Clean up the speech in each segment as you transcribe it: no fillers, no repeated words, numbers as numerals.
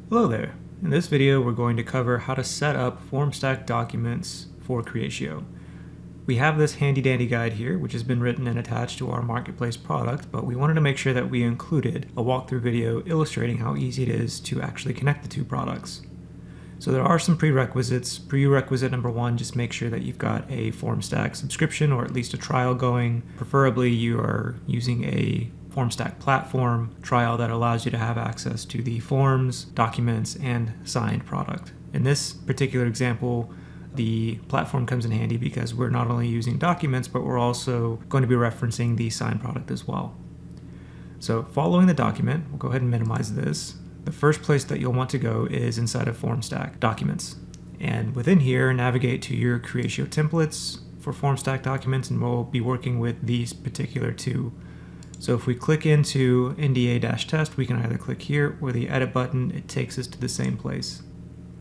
Hello there. In this video, we're going to cover how to set up Formstack Documents for Creatio. We have this handy dandy guide here, which has been written and attached to our marketplace product, but we wanted to make sure that we included a walkthrough video illustrating how easy it is to actually connect the two products. So there are some prerequisites. Prerequisite number one, just make sure that you've got a Formstack subscription or at least a trial going. Preferably you are using a Formstack platform trial that allows you to have access to the forms, documents, and signed product. In this particular example, the platform comes in handy because we're not only using documents, but we're also going to be referencing the signed product as well. So following the document, we'll go ahead and minimize this. The first place that you'll want to go is inside of Formstack Documents. And within here, navigate to your Creatio templates for Formstack Documents, and we'll be working with these particular two. So if we click into NDA-test, we can either click here or the edit button. It takes us to the same place.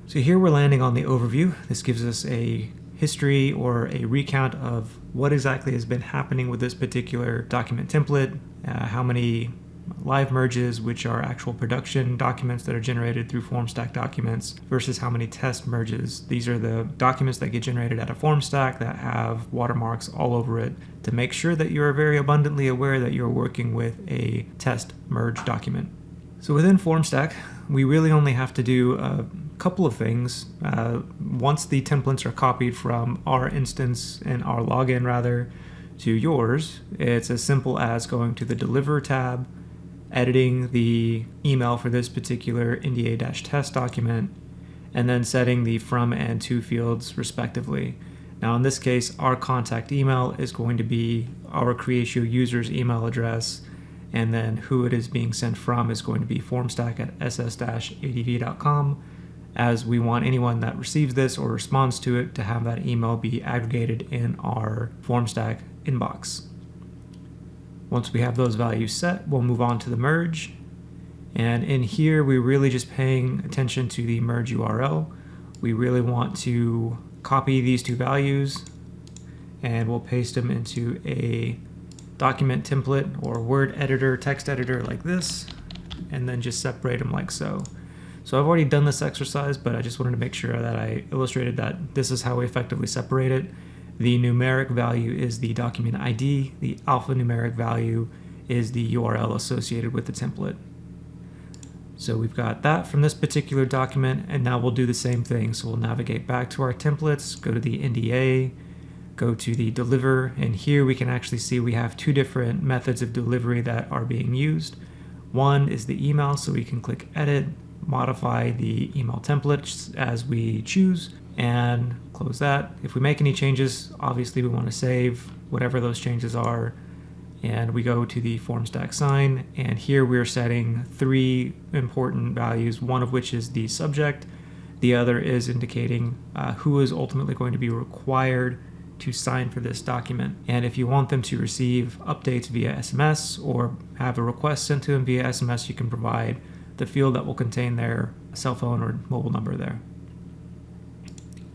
So here we're landing on the overview. This gives us a history or a recount of what exactly has been happening with this particular document template, how many live merges, which are actual production documents that are generated through Formstack Documents, versus how many test merges. These are the documents that get generated out of Formstack that have watermarks all over it to make sure that you are very abundantly aware that you're working with a test merge document. So within Formstack, we really only have to do a couple of things. Once the templates are copied from our instance and our login rather to yours, it's as simple as going to the Deliver tab, editing the email for this particular NDA-test document, and then setting the from and to fields respectively. Now in this case, our contact email is going to be our Creatio user's email address, and then who it is being sent from is going to be formstack@ss-adv.com, as we want anyone that receives this or responds to it to have that email be aggregated in our Formstack inbox. Once we have those values set, we'll move on to the merge. And in here, we're really just paying attention to the merge URL. We really want to copy these two values, and we'll paste them into a document template or word editor, text editor like this, and then just separate them like so. So I've already done this exercise, but I just wanted to make sure that I illustrated that this is how we effectively separate it. The numeric value is the document ID. The alphanumeric value is the URL associated with the template. So we've got that from this particular document, and now we'll do the same thing. So we'll navigate back to our templates, go to the NDA, go to the Deliver, and here we can actually see we have two different methods of delivery that are being used. One is the email, so we can click Edit, modify the email template as we choose, and close that. If we make any changes, obviously we want to save whatever those changes are, and we go to the Formstack sign, and here we're setting three important values, one of which is the subject, the other is indicating who is ultimately going to be required to sign for this document. And if you want them to receive updates via SMS or have a request sent to them via SMS, you can provide the field that will contain their cell phone or mobile number there.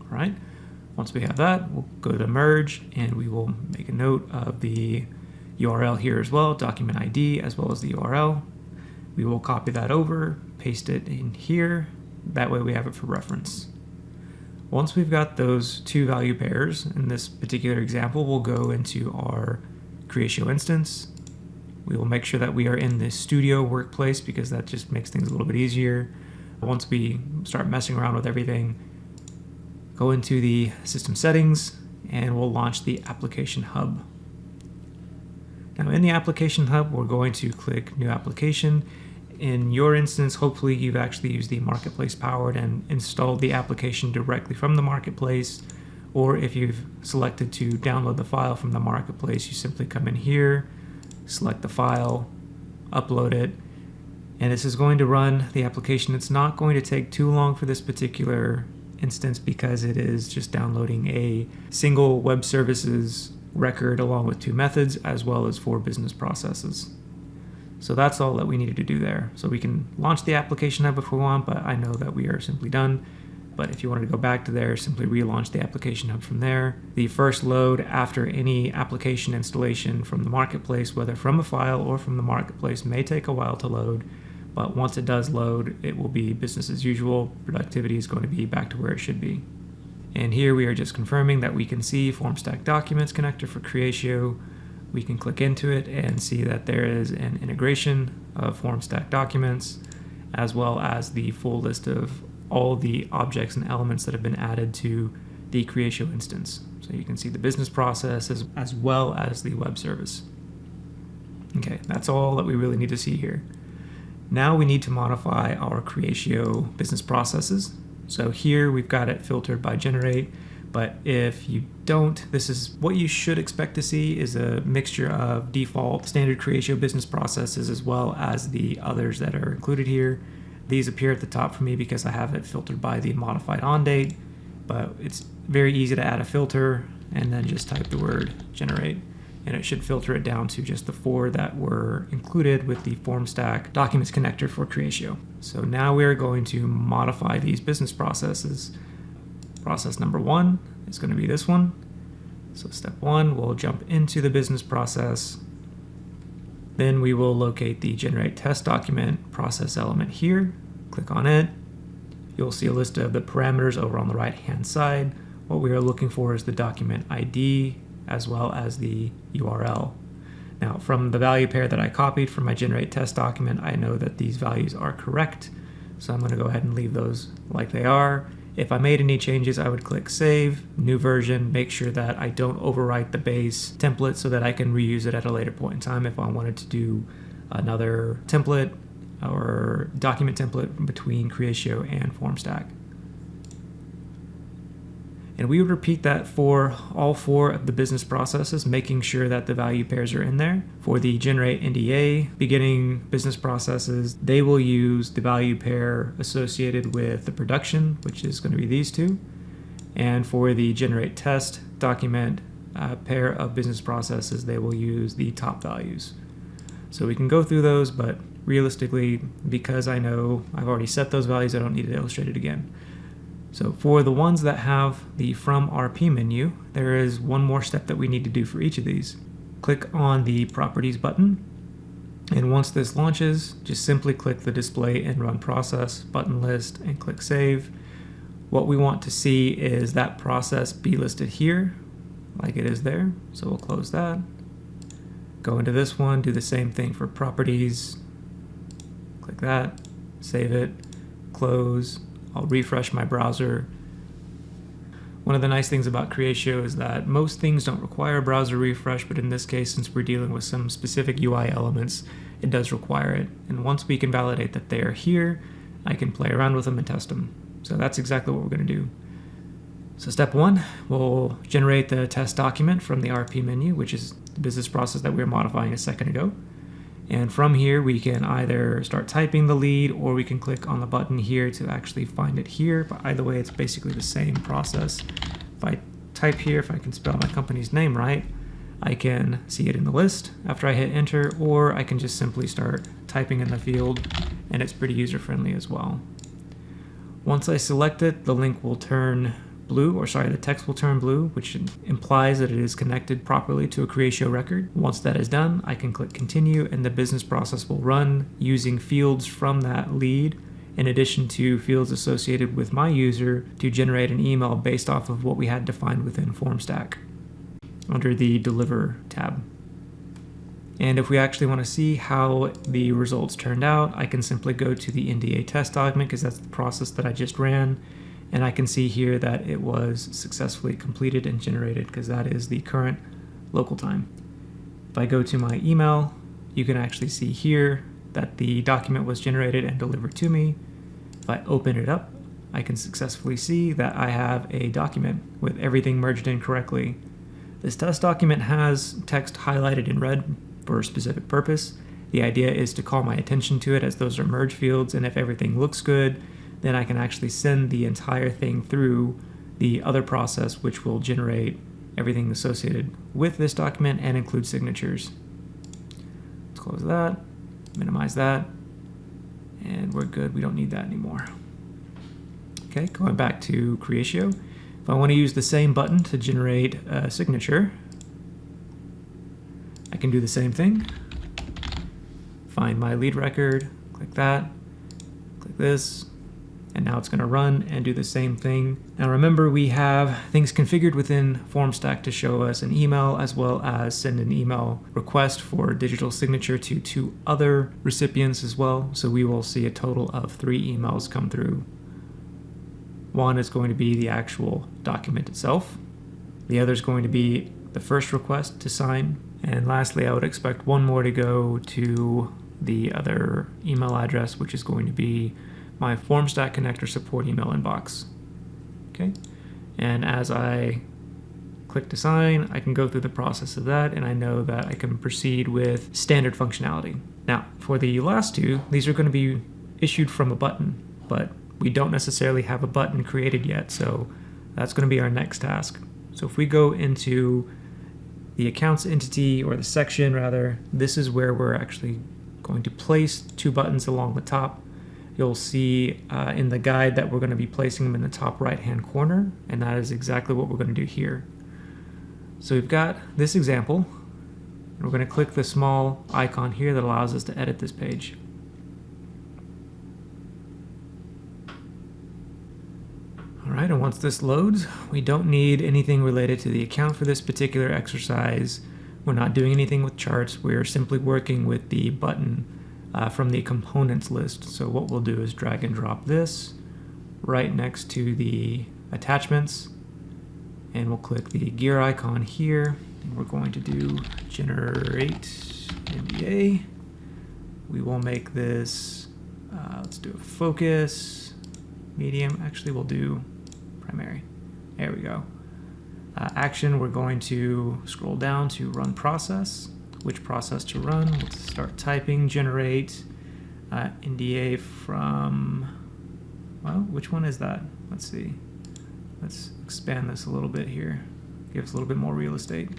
All right, once we have that, we'll go to merge, and we will make a note of the URL here as well, document ID as well as the URL. We will copy that over, paste it in here. That way we have it for reference. Once we've got those two value pairs, in this particular example, we'll go into our Creatio instance. We will make sure that we are in the studio workplace because that just makes things a little bit easier. Once we start messing around with everything, go into the system settings, and we'll launch the application hub. Now in the application hub, we're going to click new application. In your instance, hopefully you've actually used the marketplace powered and installed the application directly from the marketplace, or if you've selected to download the file from the marketplace, you simply come in here, select the file, upload it, and this is going to run the application. It's not going to take too long for this particular instance because it is just downloading a single web services record along with two methods as well as 4 business processes. So that's all that we needed to do there. So we can launch the application hub if we want, but I know that we are simply done. But if you wanted to go back to there, simply relaunch the application hub from there. The first load after any application installation from the marketplace, whether from a file or from the marketplace, may take a while to load. but once it does load, it will be business as usual. Productivity is going to be back to where it should be. And here we are just confirming that we can see Formstack Documents connector for Creatio. We can click into it and see that there is an integration of Formstack Documents, as well as the full list of all the objects and elements that have been added to the Creatio instance. So you can see the business process as well as the web service. Okay, that's all that we really need to see here. Now we need to modify our Creatio business processes. So here we've got it filtered by generate, but if you don't, this is what you should expect to see is a mixture of default standard Creatio business processes as well as the others that are included here. These appear at the top for me because I have it filtered by the modified on date, but it's very easy to add a filter and then just type the word generate. And it should filter it down to just the 4 that were included with the Formstack Documents connector for Creatio. So now we're going to modify these business processes. Process number 1 is going to be this one. So step 1, we'll jump into the business process. Then we will locate the generate test document process element here. Click on it. You'll see a list of the parameters over on the right-hand side. What we are looking for is the document ID, as well as the URL. Now, from the value pair that I copied from my generate test document, I know that these values are correct. So I'm going to go ahead and leave those like they are. If I made any changes, I would click save, new version, make sure that I don't overwrite the base template so that I can reuse it at a later point in time if I wanted to do another template or document template between Creatio and Formstack. And we would repeat that for all 4 of the business processes, making sure that the value pairs are in there. For the generate NDA beginning business processes, they will use the value pair associated with the production, which is going to be these 2. And for the generate test document pair of business processes, they will use the top values. So we can go through those, but realistically, because I know I've already set those values, I don't need to illustrate it again. So for the ones that have the From RP menu, there is one more step that we need to do for each of these. Click on the Properties button, and once this launches, just simply click the Display and Run Process button list and click Save. What we want to see is that process be listed here, like it is there. So we'll close that. Go into this one, do the same thing for Properties. Click that, save it, close. I'll refresh my browser. One of the nice things about Creatio is that most things don't require a browser refresh, but in this case, since we're dealing with some specific UI elements, it does require it. And once we can validate that they are here, I can play around with them and test them. So that's exactly what we're going to do. So step 1, we'll generate the test document from the RP menu, which is the business process that we were modifying a second ago. And from here, we can either start typing the lead or we can click on the button here to actually find it here. But either way, it's basically the same process. If I type here, if I can spell my company's name right, I can see it in the list after I hit enter, or I can just simply start typing in the field, and it's pretty user-friendly as well. Once I select it, the link will turn blue, the text will turn blue, which implies that it is connected properly to a Creatio record. Once that is done, I can click continue and the business process will run using fields from that lead, in addition to fields associated with my user to generate an email based off of what we had defined within Formstack under the Deliver tab. And if we actually want to see how the results turned out, I can simply go to the NDA test document because that's the process that I just ran. And I can see here that it was successfully completed and generated because that is the current local time. If I go to my email, you can actually see here that the document was generated and delivered to me. If I open it up, I can successfully see that I have a document with everything merged in correctly. This test document has text highlighted in red for a specific purpose. The idea is to call my attention to it as those are merge fields, and if everything looks good, then I can actually send the entire thing through the other process, which will generate everything associated with this document and include signatures. Let's close that, minimize that, and we're good. We don't need that anymore. Okay, going back to Creatio. If I want to use the same button to generate a signature, I can do the same thing. Find my lead record, Click that, click this, and now it's going to run and do the same thing. Now remember, we have things configured within Formstack to show us an email as well as send an email request for digital signature to 2 other recipients as well. So we will see a total of 3 emails come through. One is going to be the actual document itself. The other is going to be the first request to sign. And lastly, I would expect one more to go to the other email address, which is going to be my Formstack connector support email inbox. Okay. And as I click to sign, I can go through the process of that, and I know that I can proceed with standard functionality. Now, for the last 2, these are going to be issued from a button, but we don't necessarily have a button created yet, so that's going to be our next task. So if we go into the accounts entity, or the section rather, this is where we're actually going to place 2 buttons along the top. You'll see in the guide that we're going to be placing them in the top right hand corner, and that is exactly what we're going to do here. So we've got this example, and we're going to click the small icon here that allows us to edit this page. Alright, and once this loads, we don't need anything related to the account for this particular exercise. We're not doing anything with charts. We're simply working with the button from the components list. So what we'll do is drag and drop this right next to the attachments, and we'll click the gear icon here, and we're going to do generate NDA. We will make this, let's do a focus, medium, actually we'll do primary. There we go. Action, we're going to scroll down to run process. Which process to run? Let's start typing generate NDA from, well, which one is that? Let's see. Let's expand this a little bit here. Give us a little bit more real estate.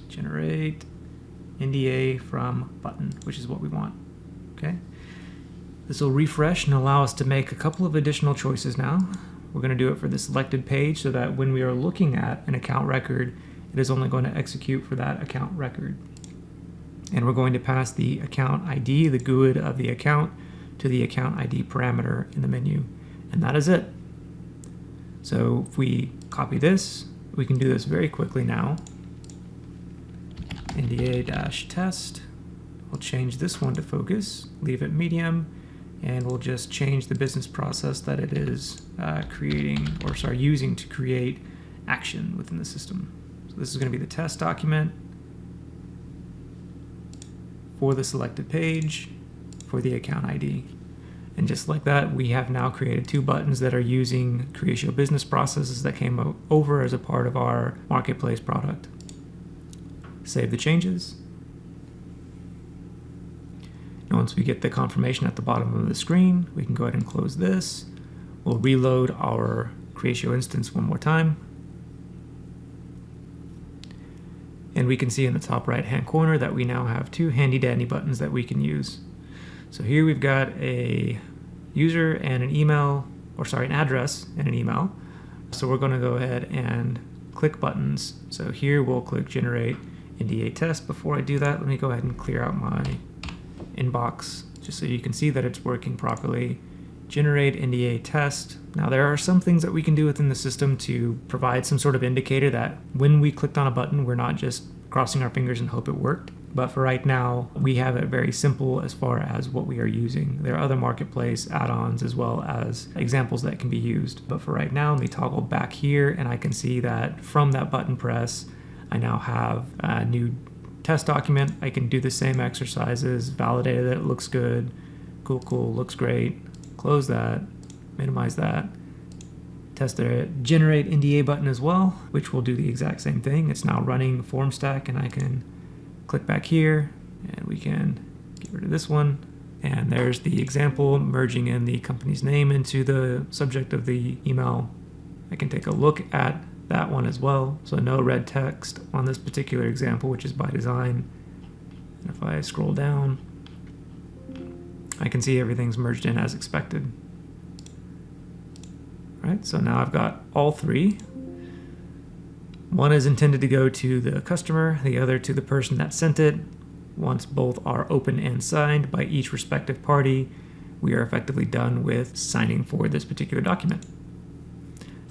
Generate NDA from button, which is what we want. Okay. This will refresh and allow us to make a couple of additional choices now. We're going to do it for the selected page so that when we are looking at an account record, it is only going to execute for that account record. And we're going to pass the account ID, the GUID of the account, to the account ID parameter in the menu. And that is it. So if we copy this, we can do this very quickly now. NDA-test. We'll change this one to focus, leave it medium, and we'll just change the business process that it is using to create action within the system. So this is going to be the test document for the selected page for the account ID. And just like that, we have now created 2 buttons that are using Creatio business processes that came over as a part of our marketplace product. Save the changes. And once we get the confirmation at the bottom of the screen, we can go ahead and close this. We'll reload our Creatio instance one more time. And we can see in the top right hand corner that we now have 2 handy dandy buttons that we can use. So here we've got a user and an email, an address and an email. So we're going to go ahead and click buttons. So here we'll click generate NDA test. Before I do that, let me go ahead and clear out my inbox just so you can see that it's working properly. Generate NDA test. Now there are some things that we can do within the system to provide some sort of indicator that when we clicked on a button, we're not just crossing our fingers and hope it worked. But for right now, we have it very simple as far as what we are using. There are other marketplace add-ons as well as examples that can be used. But for right now, let me toggle back here, and I can see that from that button press, I now have a new test document. I can do the same exercises, validate that it looks good. Cool, looks great. Close that, minimize that. Test the generate NDA button as well, which will do the exact same thing. It's now running Formstack, and I can click back here and we can get rid of this one. And there's the example merging in the company's name into the subject of the email. I can take a look at that one as well. So no red text on this particular example, which is by design. And if I scroll down, I can see everything's merged in as expected. All right, so now I've got all 3. One is intended to go to the customer, the other to the person that sent it. Once both are open and signed by each respective party, we are effectively done with signing for this particular document.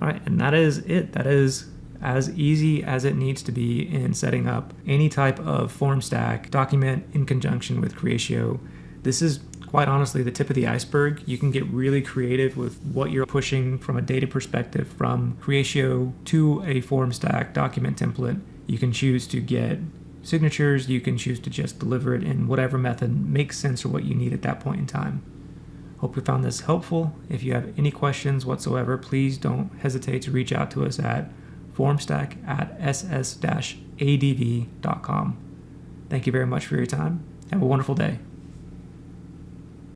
All right, and that is it. That is as easy as it needs to be in setting up any type of Formstack document in conjunction with Creatio. This is quite honestly the tip of the iceberg. You can get really creative with what you're pushing from a data perspective from Creatio to a Formstack document template. You can choose to get signatures, you can choose to just deliver it in whatever method makes sense or what you need at that point in time. Hope you found this helpful. If you have any questions whatsoever, please don't hesitate to reach out to us at formstack@ss-adv.com. Thank you very much for your time. Have a wonderful day.